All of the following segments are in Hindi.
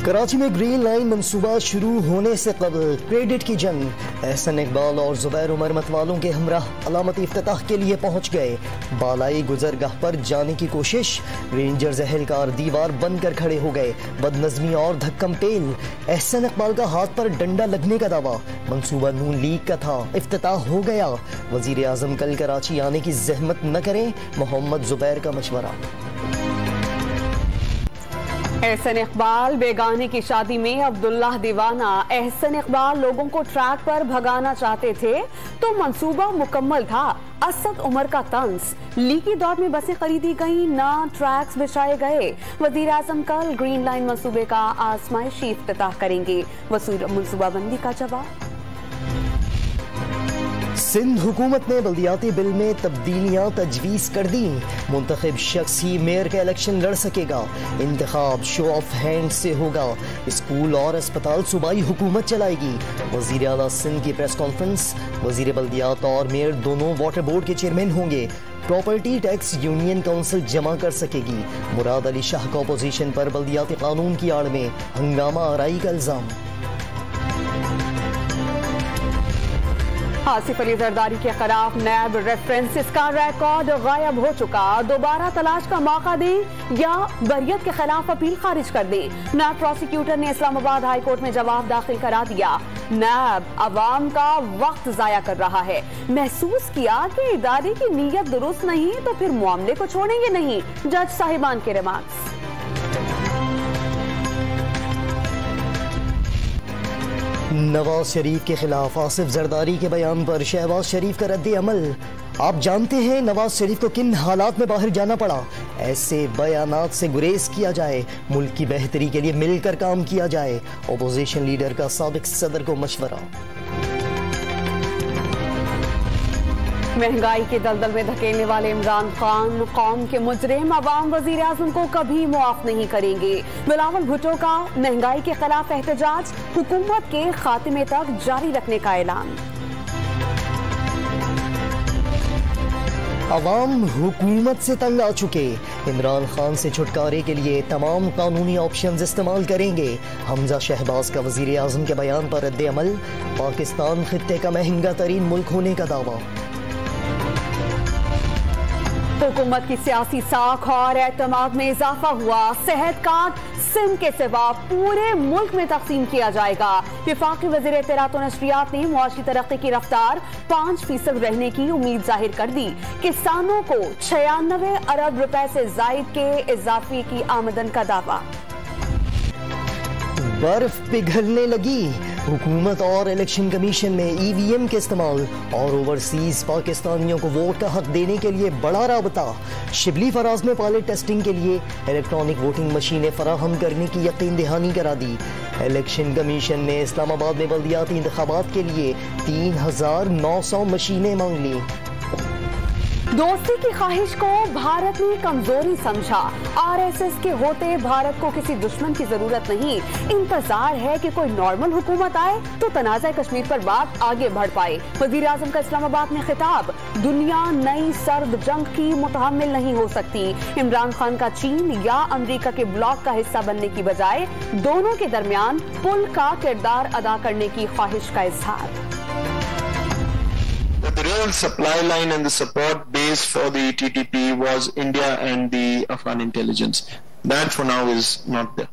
कराची में ग्रीन लाइन मंसूबा शुरू होने से कबल क्रेडिट की जंग, एहसन इकबाल और जुबैर उमर मतवालों के हमराह अलामती इफ्तिताह के लिए पहुंच गए। बालाई गुजरगाह पर जाने की कोशिश, रेंजर्स एहलकार दीवार बनकर खड़े हो गए। बदनज़मी और धक्कम पेल, एहसन इकबाल का हाथ पर डंडा लगने का दावा, मंसूबा नून लीग का था, इफ्तिताह हो गया। वजीर आजम कल कराची आने की जहमत न करें, मोहम्मद जुबैर का मशवरा। एहसन इकबाल बेगाने की शादी में अब्दुल्लाह दीवाना। एहसन इकबाल लोगों को ट्रैक पर भगाना चाहते थे तो मंसूबा मुकम्मल था। असद उमर का तंज, लीगी दौर में बसें खरीदी गई, ना ट्रैक्स बिछाए गए। वजीर आजम कल ग्रीन लाइन मंसूबे का आजमाइशी इफ्तिताह करेंगे। मंसूबाबंदी का जवाब। सिंध हुकूमत ने बल्दियाती बिल में तब्दीलियां तजवीज कर दी। मुंतखब शख्स ही मेयर का इलेक्शन लड़ सकेगा। इंतखाब शो ऑफ हैंड से होगा। स्कूल और अस्पताल सूबाई हुकूमत चलाएगी। वजीर आला सिंध की प्रेस कॉन्फ्रेंस। वजीर बल्दियात और मेयर दोनों वाटर बोर्ड के चेयरमैन होंगे। प्रॉपर्टी टैक्स यूनियन काउंसिल जमा कर सकेगी। मुराद अली शाह का अपोजिशन पर बल्दियाती कानून की आड़ में हंगामा आराई का इल्जाम। आसिफ अली जरदारी के खिलाफ नैब रेफरेंसेस का रिकॉर्ड गायब हो चुका। दोबारा तलाश का मौका दें या बरियत के खिलाफ अपील खारिज कर दें। नैब प्रोसिक्यूटर ने इस्लामाबाद हाई कोर्ट में जवाब दाखिल करा दिया। नैब अवाम का वक्त जाया कर रहा है। महसूस किया कि इदारे की नीयत दुरुस्त नहीं तो फिर मामले को छोड़ेंगे नहीं। जज साहिबान के रिमार्क्स। नवाज शरीफ के खिलाफ आसिफ जरदारी के बयान पर शहबाज शरीफ का रद्द अमल। आप जानते हैं नवाज शरीफ को किन हालात में बाहर जाना पड़ा। ऐसे बयानात से गुरेज किया जाए, मुल्क की बेहतरी के लिए मिलकर काम किया जाए। अपोजिशन लीडर का साबिक सदर को मशवरा। महंगाई के दलदल में धकेलने वाले इमरान खान कौम के मुजरिम, अवाम वजीर आजम को कभी मुआफ नहीं करेंगे। बिलावल भुट्टो का महंगाई के खिलाफ एहतजाज, हुकूमत के खात्मे तक जारी रखने का ऐलान। अवाम हुकूमत से तंग आ चुके, इमरान खान से छुटकारे के लिए तमाम कानूनी ऑप्शंस इस्तेमाल करेंगे। हमजा शहबाज का वजीर आजम के बयान पर रद्द अमल। पाकिस्तान खित्ते का महंगा तरीन मुल्क होने का दावा। हुकूमत की सियासी साख और एतमाद में इजाफा हुआ। सेहत कार्ड सिंध के सिवा पूरे मुल्क में तकसीम किया जाएगा। विफाकी वज़ीर इत्तलात और नशरियात ने मुआशी तरक्की की रफ्तार 5% रहने की उम्मीद जाहिर कर दी। किसानों को 96 अरब रुपए से जायद के इजाफे की आमदन का दावा। बर्फ पिघलने लगी। हुकूमत और इलेक्शन कमीशन में EVM के इस्तेमाल और ओवरसीज पाकिस्तानियों को वोट का हक देने के लिए बड़ा राबता। शिबली फराज में पायलट टेस्टिंग के लिए इलेक्ट्रॉनिक वोटिंग मशीनें फराहम करने की यकीन दहानी करा दी। इलेक्शन कमीशन ने इस्लामाबाद में बल्दियाती इंतखाबात के लिए 3900 मशीनें मांग ली। दोस्ती की ख्वाहिश को भारत ने कमजोरी समझा। RSS के होते भारत को किसी दुश्मन की जरूरत नहीं। इंतजार है कि कोई नॉर्मल हुकूमत आए तो तनाज़ा कश्मीर पर बात आगे बढ़ पाए। वजीर आजम का इस्लामाबाद में खिताब, दुनिया नई सर्द जंग की मुतहम्मिल नहीं हो सकती। इमरान खान का चीन या अमेरिका के ब्लॉक का हिस्सा बनने की बजाय दोनों के दरमियान पुल का किरदार अदा करने की ख्वाहिश का इजहार। The real supply line and the support base for the TTP was India and the Afghan intelligence. That for now is not there.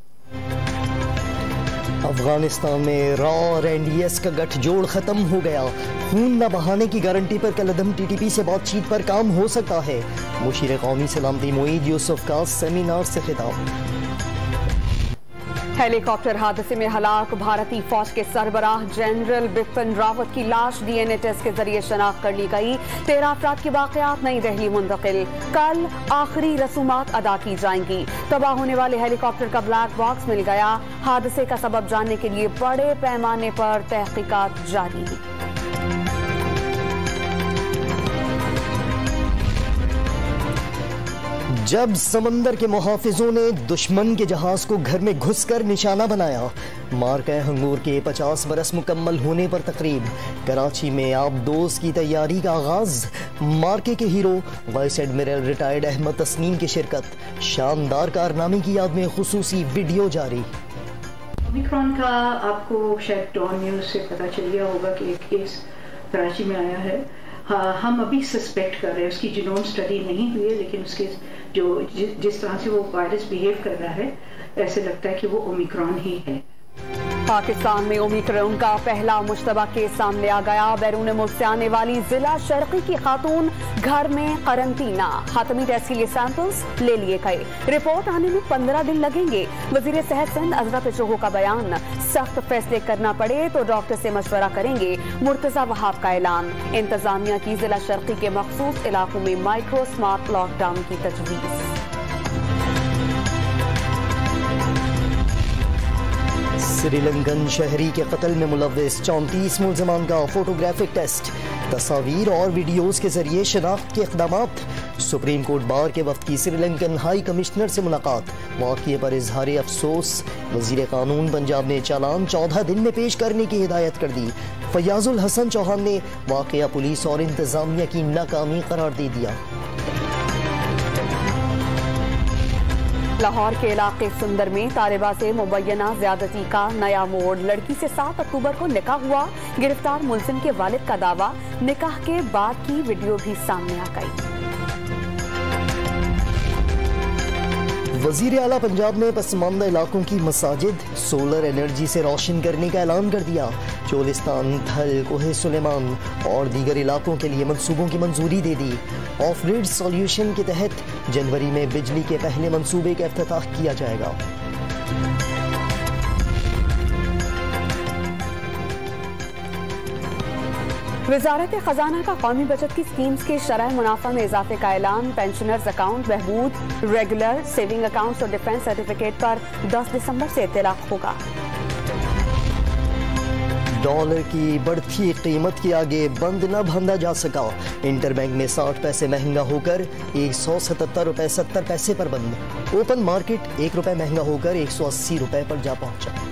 Afghanistan में रॉ और NDS का गठजोड़ खत्म हो गया। खून न बहाने की गारंटी पर कलअदम TTP से बातचीत पर काम हो सकता है। मुशीर कौमी सलामती मोईद यूसुफ का सेमिनार से खिताब। हेलीकॉप्टर हादसे में हलाक भारतीय फौज के सरबराह जनरल बिपिन रावत की लाश DNA टेस्ट के जरिए शनाख्त कर ली गई। 13 अफराद के वाकयात नई दिल्ली मुंतकिल। कल आखिरी रसूमात अदा की जाएंगी। तबाह होने वाले हेलीकॉप्टर का ब्लैक बॉक्स मिल गया। हादसे का सबब जानने के लिए बड़े पैमाने पर तहकीकात जारी। जब समंदर के मुहाफिजों ने दुश्मन के जहाज को घर में घुसकर निशाना बनाया। मार्का हंगूर के 50 बरस मुकम्मल होने पर तकरीब। कराची में आबदोज की तैयारी का आगाज। मार्के के hero vice admiral retired Ahmed Tasneem की शिरकत। शानदार कारनामे की याद में खुसूसी वीडियो जारी। ओमिक्रॉन का आपको शायद डॉन न्यूज़ से पता चल गया होगा कि एक केस कराची में आया है। हम अभी सस्पेक्ट कर रहे हैं, उसकी जीनोम स्टडी नहीं हुई है, लेकिन उसके जिस तरह से वो वायरस बिहेव कर रहा है ऐसे लगता है कि वो ओमिक्रॉन ही है। पाकिस्तान में ओमिक्रॉन का पहला मुश्तबा केस सामने आ गया। बैरून मुल्क से आने वाली जिला शर्की की खातून घर में करंटीना। हातमी टेस्ट के लिए सैंपल्स ले लिए गए, रिपोर्ट आने में 15 दिन लगेंगे। वजीर सेहत सिंध अजरा पेशोहो का बयान, सख्त फैसले करना पड़े तो डॉक्टर से मशवरा करेंगे। मुर्तजा वहाब का ऐलान, इंतजामिया की जिला शर्की के मखसूस इलाकों में माइक्रो स्मार्ट लॉकडाउन की तजवीज़। श्रीलंकन शहरी के कत्ल में मुलव्विस 34 मुल्ज़मान का फोटोग्राफिक टेस्ट, तस्वीर और वीडियोस के जरिए शनाख्त के इक़दामात। सुप्रीम कोर्ट बार के वक्त की श्रीलंकन हाई कमिश्नर से मुलाकात, वाक़ये पर इजहार अफसोस। वज़ीर कानून पंजाब ने चालान 14 दिन में पेश करने की हिदायत कर दी। फयाजुल हसन चौहान ने वाक़या पुलिस और इंतजामिया की नाकामी करार दे दिया। लाहौर के इलाके सुंदर में तालिबा से मुबैना ज्यादती का नया मोड़। लड़की से 7 अक्टूबर को निकाह हुआ। गिरफ्तार मुलजिम के वालिद का दावा, निकाह के बाद की वीडियो भी सामने आ गई। वजीर आला पंजाब ने पसमानदा इलाकों की मसाजिद सोलर एनर्जी से रोशन करने का ऐलान कर दिया। चोलिस्तान, थल, कोहे सुलेमान और दीगर इलाकों के लिए मंसूबों की मंजूरी दे दी। ऑफ ग्रिड सॉल्यूशन के तहत जनवरी में बिजली के पहले मंसूबे का इफ्तिताह किया जाएगा। वजारत खजाना का कौमी बचत की स्कीम्स के शरह मुनाफा में इजाफे का ऐलान। पेंशनर्स अकाउंट, बहबूद, रेगुलर सेविंग अकाउंट्स और डिफेंस सर्टिफिकेट पर 10 दिसंबर से इत्तलाक होगा। डॉलर की बढ़ती कीमत के आगे बंद न बांधा जा सका। इंटरबैंक में 60 पैसे महंगा होकर 177 रुपए 70 पैसे पर बंद। ओपन मार्केट 1 रुपए महंगा होकर 180 रुपए पर जा पहुंचा।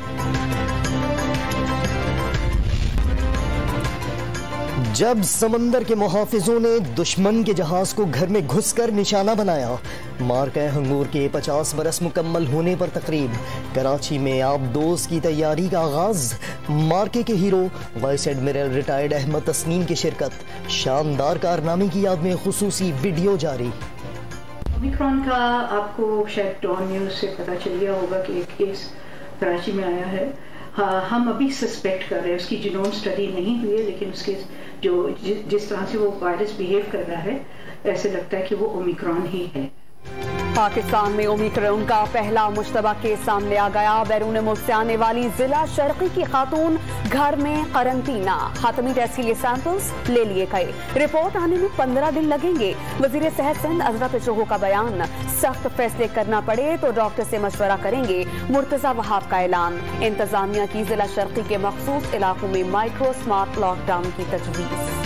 जब समंदर के मुहाफिजों ने दुश्मन के जहाज को घर में घुसकर निशाना बनाया। मार्का हंगूर के 50 बरस मुकम्मल होने पर तकरीब। कराची में आबदोज की तैयारी का आगाज। मार्के के hero vice admiral retired Ahmed Tasneem की शिरकत। शानदार कारनामे की याद में खुसूसी वीडियो जारी। ओमिक्रॉन का आपको शायद डॉन न्यूज़ से पता चल गया होगा कि एक केस कराची में आया है। हम अभी सस्पेक्ट कर रहे हैं, उसकी जीनोम स्टडी नहीं हुई है, लेकिन उसके जिस तरह से वो वायरस बिहेव कर रहा है ऐसे लगता है कि वो ओमिक्रॉन ही है। पाकिस्तान में ओमिक्रॉन का पहला मुश्तबा केस सामने आ गया। बैरून मुल्क से आने वाली जिला शर्की की खातून घर में करंटीना। हातमी टेस्ट के लिए सैंपल्स ले लिए गए, रिपोर्ट आने में 15 दिन लगेंगे। वजीर सेहत सिंध अजरा पेशोहो का बयान, सख्त फैसले करना पड़े तो डॉक्टर से मशवरा करेंगे। मुर्तजा वहाब का ऐलान, इंतजामिया की जिला शर्की के मखसूस इलाकों में माइक्रो स्मार्ट लॉकडाउन की तजवीज़।